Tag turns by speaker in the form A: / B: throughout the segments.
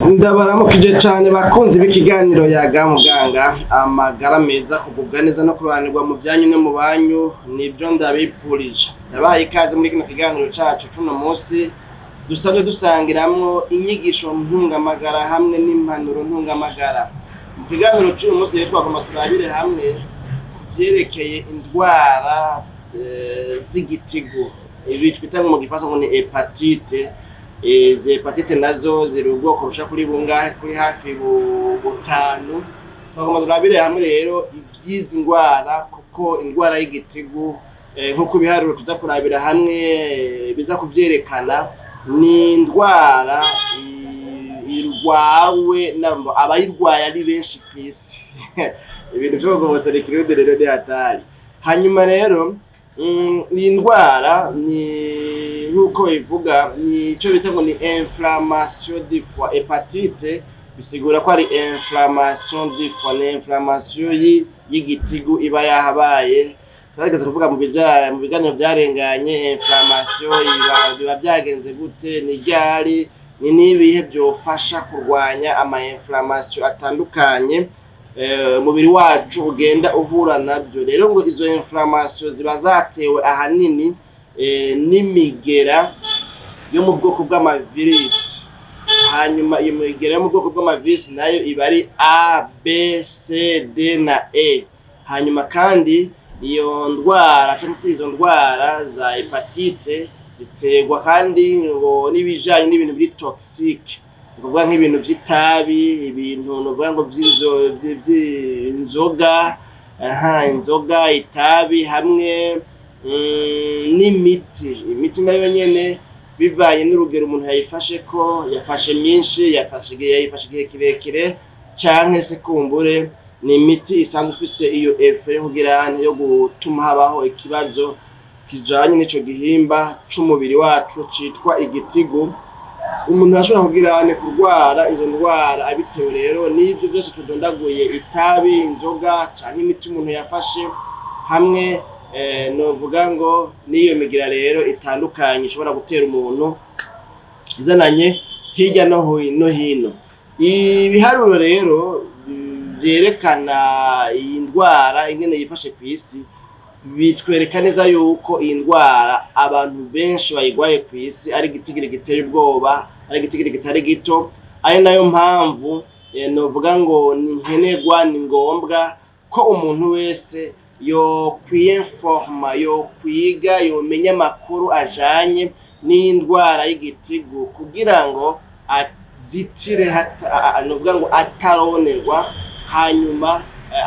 A: Ndabaramukije cyane bakunzi b'ikiganiro yaga muganga amagara meza kugubwa neza no kuruhanirwa mu byanyu no mu banyu nibyo ndabipfurije. Ndabahaye ikaze muri kino kiganiro cyacu cuno munsi dusanzwe dusangiramwo inyigisho ntungamagara hamwe n'impanuro ntungamagara. Mu kiganiro cy'uyu munsi rero twagomba turabire hamwe kuvyerekeye indwara z'igitigu ibi twita mu gifaransa ngo ni hepatite. Izi hepatite nazo ziri ubwoko busha kuri bungahe kuri hafi butanu. Twagomba turabire hamwe rero ibyizi ndwara kuko indwara y'igitigu nkuko biharuro tuza kurabira hamwe biza kuvyerekana ni indwara irwawe abayirwaye ari benshi kw'isi. Ibintu byo guhotora ikirode rero de hatari. Hanyuma rero iyi ndwara ni nkuko bivuga ni cyo bita ngo ni inflammation du foie. Hepatite bisigura ko ari inflammation du foie, ni inflammation y'igitigu iba yahabaye. Twageze kuvuga mu biganiro byarenganye inflammation biba byagenze gute, ni ryari, ni nibihe byofasha kurwanya ama inflammation atandukanye umubiri wacu ugenda uhura nabyo. Rero ngo izo inflammation ziba zatewe ahanini n'imigera yo mu bwoko bw'amavirus. Hanyuma iyo migera yo mu bwoko bw'amavirus nayo iba ari A, B, C, D na E. Hanyuma kandi iyo ndwara cyangwa se izo ndwara za hepatite ziterwa kandi ngo n'ibijanye n'ibintu biri toxique, kuvuga nk'ibintu by'itabi, ibintu novuga ngo by'inzoga, inzoga, itabi hamwe n'imiti nayo nyene bivanye n'urugero umuntu yayifashe ko yafashe myinshi, yayifashe igihe kirekire canke se kumbure ni imiti isanzwe ifise iyo efe yo kugira yo gutuma habaho ikibazo kijanye n'ico gihimba c'umubiri wacu citwa igitigu. Umuntu ashobora kugira kurwara izo ndwara abitewe rero n'ibyo byose tudondaguye, itabi, inzoga canke imiti umuntu yafashe hamwe novuga ngo niyo migira rero itandukanye ishobora gutera umuntu izananye hirya no hino. Ibiharuro rero byerekana iyi ndwara ingene yifashe ku isi bitwereka neza yuko iyi ndwara abantu benshi bayigwaye ku isi ari igitigiri giteye ubwoba, ari igitigiri gitari gito. Ari nayo mpamvu novuga ngo ni nkenerwa, ni ngombwa ko umuntu wese yo kwiyinforma, yo kwiga, yo menya amakuru ajanye n'indwara y'igitigu kugira ngo azitire novuga ngo ataronerwa, hanyuma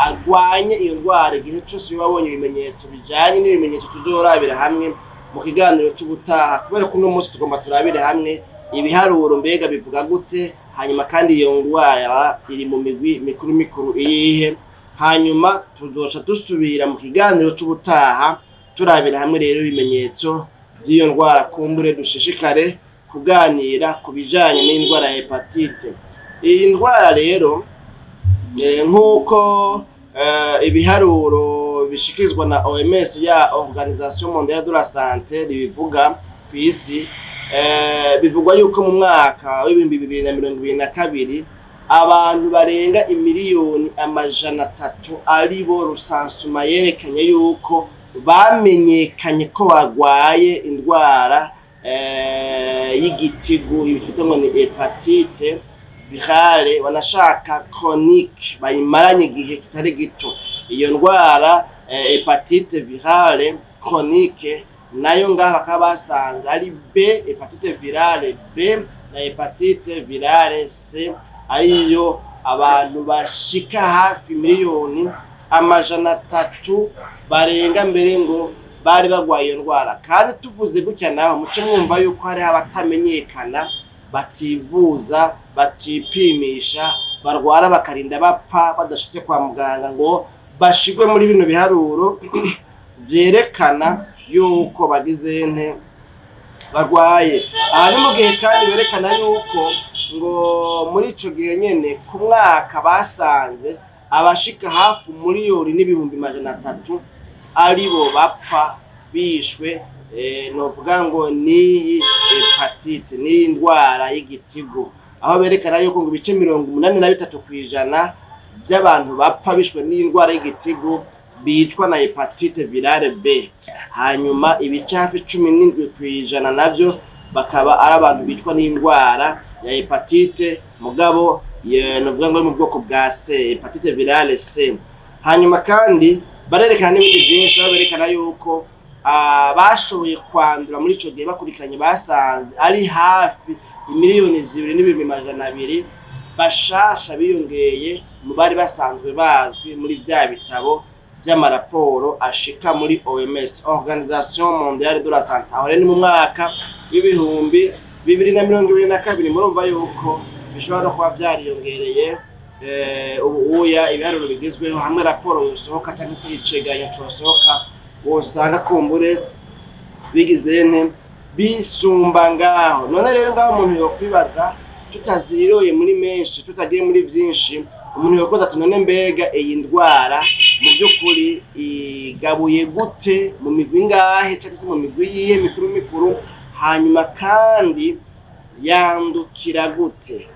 A: agwanye iyo ndwara igihe cyose wabonye ibimenyetso bijanye n'ibimenyetso tuzorabira hamwe mu kiganiro cy'ubutaha. Kubera ko uno munsi tugomba turabire hamwe ibiharuro mbega bivuga gute, hanyuma kandi iyo ndwara iri mu migwi mikuru iyihe. Hanyuma tuzoca dusubira mu kiganiro cy'ubutaha turabira hamwe rero ibimenyetso by'iyo ndwara, kumbure dushishikare kuganira ku bijanye n'indwara ya hepatite. Iyi ndwara rero nkuko ibiharuro bishikirizwa na OMS ya Organisation Mondiale de la Santé bivuga ku isi, bivugwa yuko mu mwaka wa 2022 abantu barenga imiliyoni 300 ari bo rusansuma yerekanye yuko bamenyekanye ko bagwaye indwara y'igitigu ibitwa ngo ni hepatite virale, wanashaka chronique bayimaranye igihe kitari gito. Iyo ndwara hepatite virale chronique nayo ngaha bakaba basanze ari B, hepatite virale B na hepatite virale C, ariyo abantu bashika hafi miliyoni 300 barenga mbere ngo bari bagwaye iyo ndwara. Kandi tuvuze gutya naho muce mwumva yuko hari abatamenyekana, bativuza, batipimisha, barwara bakarinda bapfa badashitse kwa muganga ngo bashigwe muri bino biharuro byerekana yuko bagize barwaye. Aha ni mu gihe kandi berekana yuko ngo muri ico gihe nyene ku mwaka basanze abashika hafi miliyoni n'ibihumbi 300 aribo bapfa bishwe novuga ngo ni hepatite, ni indwara y'igitigu. aho berekana yuko ngo ibice 83% by'abantu bapfa bishwe n'indwara y'igitigu bicwa na hepatite virale B. Hanyuma ibice hafi 17% navyo bakaba ari abantu bicwa n'indwara ya hepatite mugabo novuga ngo mu bwoko bwa C, hepatite virale C. Hanyuma kandi barerekana n'ibindi byinshi, berekana yuko bashoboye kwandura muri ico gihe bakurikiranye basanze ari hafi 2,200,000 bashasha biyongeye mu bari basanzwe bazwi muri bya bitabo by'amaraporo ashika muri OMS, Organisation Mondiale de la Santé. Aho ni mu mwaka w'ibihumbi 2022 murumva yuko bishobora kuba byariyongereye ubuya ibiharuro bigezweho hamwe raporo yosohoka cyangwa se icegeranyo cosohoka wosanga kumbure bigizene bisumba ngaho. None rero ngaho umuntu yokwibaza tutaziriroye muri menshi tutagiye muri byinshi, umuntu yokoza tunone mbega iyi ndwara mu by'ukuri igabuye gute mu migwi ngahe cyangwa se mu migwi yihe mikuru hanyuma kandi yandukira gute.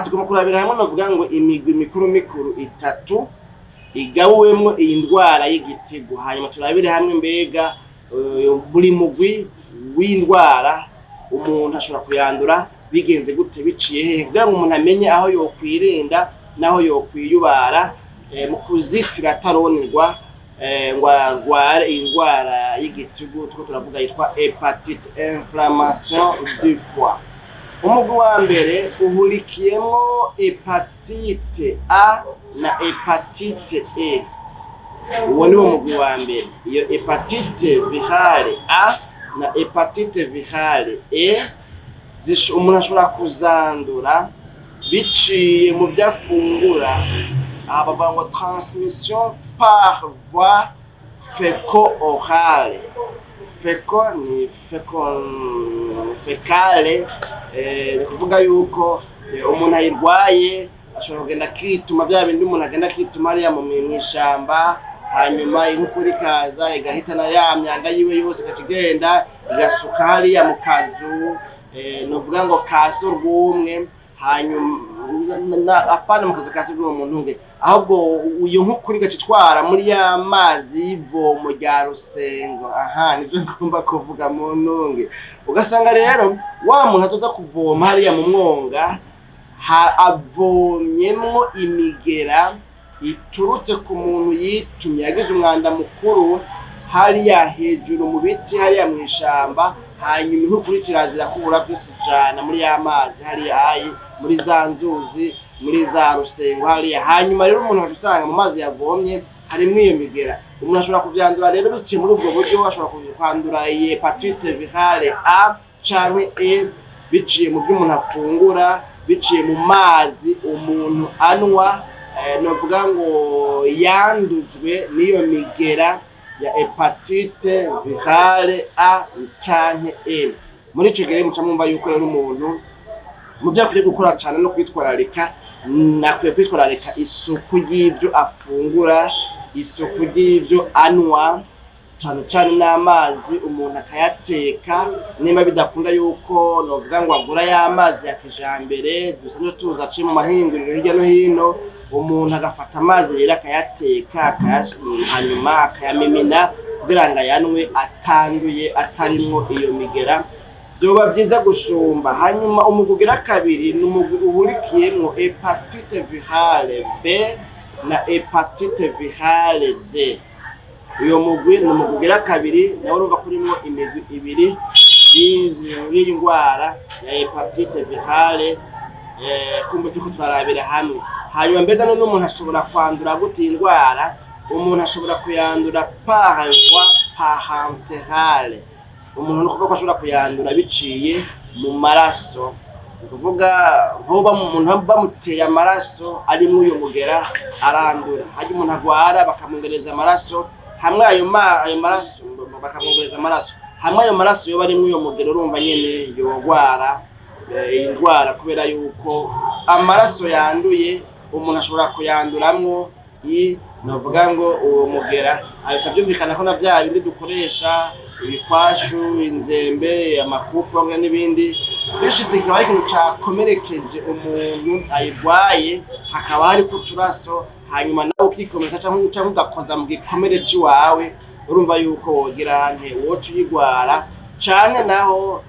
A: Tugomba kurabira hamwe navuga ngo imigwi mikuru itatu igabuwemwo iyi ndwara y'igitigu, hanyuma turabire hamwe mbega buri mugwi w'indwara umuntu ashobora kuyandura bigenze gute, biciye hehe, kugira ngo umuntu amenye aho yokwirinda naho yokwiyubara mu kuzitira ataronerwa ngo arware indwara y'igitigu tuko turavuga yitwa hepatite, inflammation du foie. Umugwi wa mbere uhurikiyemo hepatite A na hepatite E. Uwo ni wo mugwi wa mbere. Iyo hepatite virale A na hepatite virale E umuntu ashobora kuzandura biciye mu byafungura, bavuga ngo transmission par voie féco-orale. Feco ni fecale, ni kuvuga yuko umuntu ayirwaye ashobora kugenda kituma bya bindi umuntu agenda kituma hariya mu mwishamba, hanyuma inkukura ikaza igahitana ya myanda yiwe yose ikagenda igasuka hariya mu kazu, novuga ngo kaso rwumwe, hanyuma apana mu kazu kaso rw'uwo muntu nge, ahubwo uyo nkukuri gacitwara muri ya mazi y'ivomo rya Rusengo. Nivyo ngomba kuvuga mu ntunge. Ugasanga rero wa muntu atoza kuvoma hariya mu mwonga avomyemwo imigera iturutse ku muntu yitumye yagize umwanda mukuru hariya hejuru mu biti hariya mu ishamba, hanyuma inkukuri kirazira kubura byose jana muri ya mazi hariya muri za nzuzi muri za Rusengo hariya. Hanyuma rero umuntu usanga mu mazi yavomye harimo iyo migera, umuntu ashobora kuvyandura rero biciye muri ubwo buryo. Ashobora kwandura hepatite virale A canke E biciye mu byo umuntu afungura, biciye mu mazi umuntu anwa, novuga ngo yandujwe n'iyo migera ya hepatite virale A canke E. Muri ico gihe muca mwumva yuko rero umuntu mu byo akwiye gukora cyane no kwitwararika, nakwiye kwitwararika isuku y'ibyo afungura, isuku y'ibyo anwa, cyane n'amazi umuntu akayateka. Nimba bidakunda yuko novuga ngo agura y'amazi ya kijambere dusanzwe tuza aciye mu mahinguriro hirya no hino, umuntu agafata amazi rero akayateka hanyuma akayamimina kugira ngo ayanwe atanduye atarimwo iyo migera, byoba byiza gusumba. Hanyuma umugugira kabiri ni umugwi uhurikiyemwo hepatite virale B na hepatite virale D. Uyo mugwi ni umugugira kabiri nawe urumva kurimo imigwi ibiri y'iyi ndwara ya hepatite virale, kumbe tuko twarabira hamwe. Hanyuma mbega none umuntu ashobora kwandura gute indwara? Umuntu ashobora kuyandura par voie parenterale. Umuntu nukuvuga ko ashobora kuyandura biciye mu maraso, kuvuga nkoba umuntu bamuteye amaraso ari mu uyo mugera arandura. Hanyuma umuntu agwara bakamwongereza amaraso, hamwe ayo maraso bakamwongereza amaraso, hamwe ayo maraso yo bari mu uyo mugera, urumva nyene yogwara indwara kubera yuko amaraso yanduye umuntu ashobora kuyanduramwo novuga ngo uwo mugera. Abica byumvikana ko na bya bindi dukoresha ibikwashu, inzembe, amakupo n'ibindi bishitse kikaba ari ikintu cakomerekeje umuntu ayirwaye, hakaba hari kuturaso, hanyuma nawe ukikomeza canke ugakoza mu gikomere ciwawe, urumva yuko wogira nte woca uyigwara, canke naho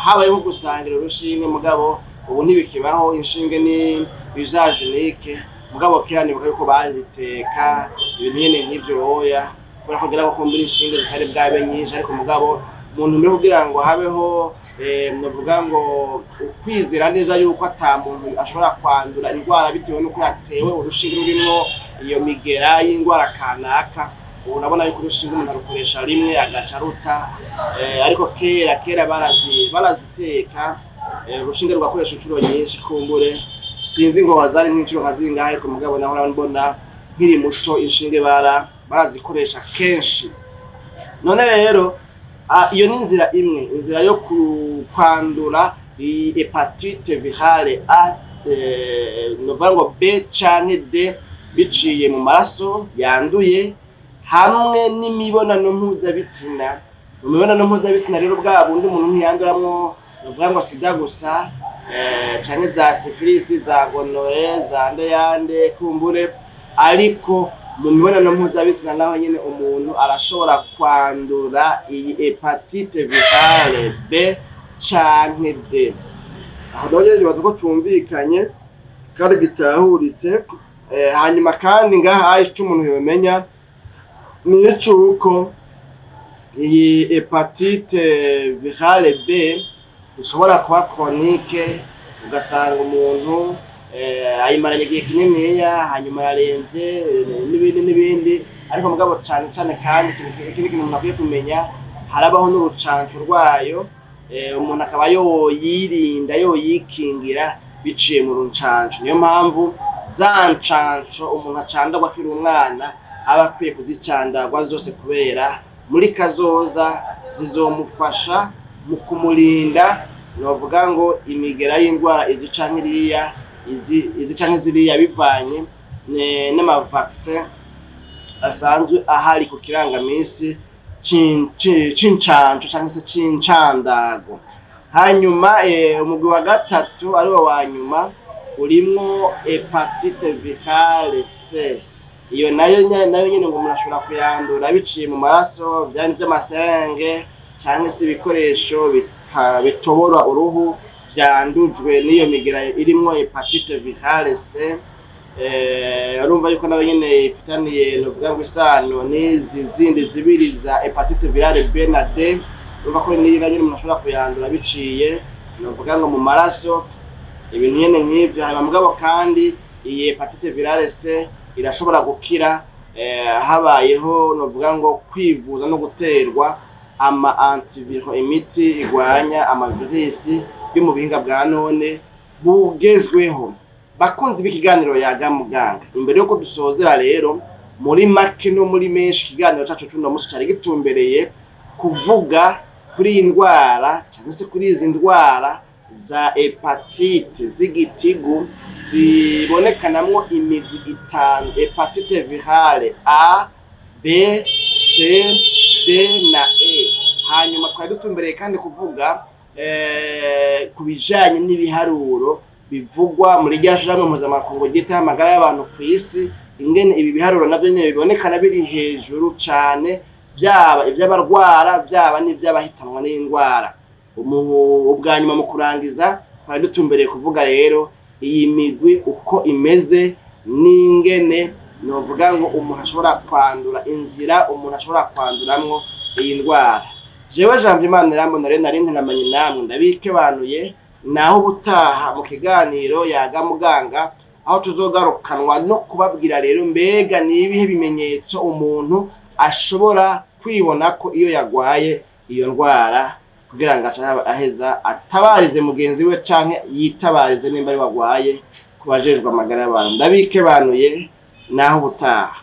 A: habayeho gusangira urushinge, mugabo ubu ntibikibaho, inshinge ni usage unique, mugabo kera nibuka yuko baziteka ibintu nyene nk'ivyo oya, kubera kugira ngo kumbura inshinge zitari bwabe nyinshi, ariko mugabo umuntu mbere kugira ngo habeho novuga ngo ukwizera neza yuko ata muntu ashobora kwandura indwara bitewe nuko yatewe urushinge rurimwo iyo migera y'indwara kanaka. Ubu nabona yuko urushinge umuntu arukoresha rimwe agaca ruta, ariko kera baraziteka urushinge rugakoresha inshuro nyinshi, kumbure sinzi ngo wazari nk'inshuro nka zingahe, ariko mugabo naho mbona nkiri muto inshinge barazikoresha kenshi. None rero iyo ni inzira imwe, inzira yo kwandura hepatite virale A, novuga ngo B canke D biciye mu maraso yanduye hamwe n'imibonano mpuzabitsina. Mu mibonano mpuzabitsina rero bwa bundi umuntu ntiyanduramwo novuga ngo sida gusa, canke za syphilis, za gonore, za ndeyande kumbure, ariko mu mibonano mpuzabitsina naho nyene umuntu arashobora kwandura iyi hepatite virale B canke D. Aho naho nibaza ko cumvikanye kandi gitahuritse. Hanyuma kandi ngaha ico umuntu yomenya ni icuko iyi hepatite virale B ishobora kuba chronique, ugasanga umuntu ayimaranye igihe kininiya, hanyuma yaremvye n'ibindi, ariko mugabo cane kandi ikindi kintu umuntu akwiye kumenya, harabaho n'urucanco rwayo, umuntu akaba yoyirinda yoyikingira biciye mu rucanco. Niyo mpamvu za ncanco umuntu acandagwa akiri umwana aba akwiye kuzicandagwa zose, kubera muri kazoza zizomufasha mu kumurinda novuga ngo imigera y'indwara izi canke iriya, izi canke ziriya, bivanye n'amavaccin asanzwe ahari ku kirangamisi c'incanco canke se c'incandago. Hanyuma umugwi wa gatatu ariwo wa nyuma urimwo hepatite virale C. Iyo nayo nyene ngo umuntu ashobora kuyandura biciye mu maraso, vyani vy'amaserenge canke se ibikoresho bitobora uruhu vyandujwe n'iyo migera irimwo hepatite virale C. Urumva yuko nawe nyene ifitaniye novuga ngo isano n'izi zindi zibiri za hepatite virale B na D. Urumva ko niyo nyene umuntu ashobora kuyandura biciye novuga ngo mu maraso, ibintu nyene nk'ivyo. Hanyuma mugabo kandi iyi hepatite virale C irashobora gukira habayeho novuga ngo kwivuza no guterwa ama antiviral, imiti igwanya amavirisi yo mu bihinga bwa none bugezweho. Bakunzi b'ikiganiro Yaga Muganga, imbere yuko dusozera rero muri make no muri menshi, ikiganiro cacu cy'uno musi cari gitumbereye kuvuga kuri iyi ndwara cyangwa se kuri izi ndwara za hepatite z'igitigu zibonekanamwo imigwi itanu: hepatite virale A, B, C, D na E. Hanyuma twari dutumbereye kandi kuvuga ku bijanye n'ibiharuro bivugwa muri rya shirahamwe mpuzamakungu ryita amagara y'abantu ku isi, ingene ibi biharuro navyo nyene bibonekana biri hejuru cane, byaba iby'abarwara byaba n'iby'abahitanwa n'indwara. Ubwa nyuma mu kurangiza twari dutumbereye kuvuga rero iyi migwi uko imeze n'ingene novuga ngo umuntu ashobora kwandura, inzira umuntu ashobora kwanduramwo iyi ndwara. Jewe Janvier Manirambona rero nari ntamanye namwe, ndabikebanuye. Naho ubutaha mu kiganiro Yaga Muganga, aho tuzogarukanwa no kubabwira rero mbega nibihe bimenyetso umuntu ashobora kwibona ko iyo yagwaye iyo ndwara, kugira ngo aheza atabarize mugenzi we canke yitabarize nimba ari wagwaye kubajejwe amagara y'abantu. Ndabikebanuye, naho ubutaha.